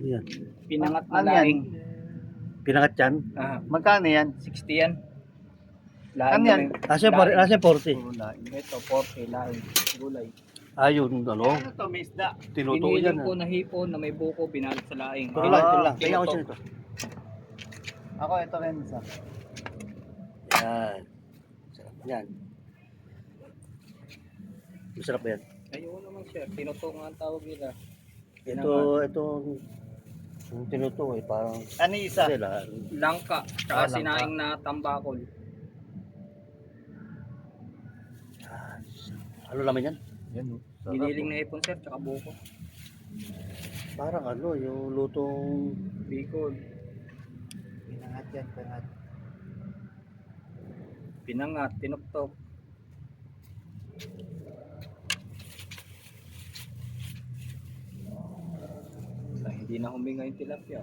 Yan. Pinangat na Ano yan? laing. Pinangat yan. Magkano yan? 60 yan. Ano yan? Nasa 40. Ito, 40 laing. Gulay. Ayun, ano? Ano to, may isda? Tinutuo yan. Piniling ko na hipon na may buko, binalat sa laing. Ito lang, ito lang. Kaya ako Tinuto. siya nito. Ako, ito rin isa. Yan. Sarap yan. Masarap ba yan? Ayun naman sir, tinuto nga ang tawag nila. Itong yung tinutuo eh, parang Ano yung isa? sila. Langka, tsaka langka. sinaing na tambakol. Ano naman yan? Yan, Giniling na hipon sir, tsaka buko. Parang ano, yung lutong Bicol. Pinangat yan, pinangat. Pinangat, tinuktok. Hindi na huminga yung tilapia.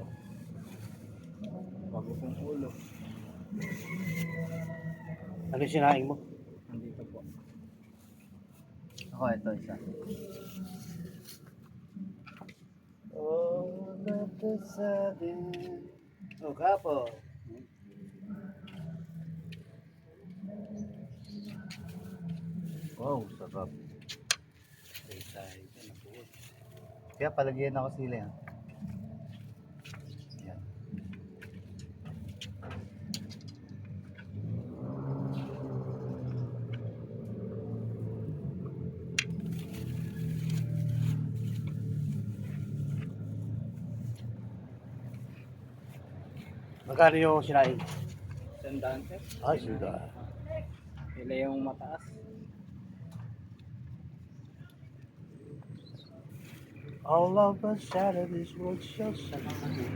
Bago kong ulo. ano yung sinaing mo? Nandito po. Ako, ito isa. Oh, kapo. Wow, sarap. Kaya palagyan ako sila yan. Yan. Magkano yung sinaing? Sandaan sir. Ay, suda. Ila yung mataas. All of a sudden this world shows something.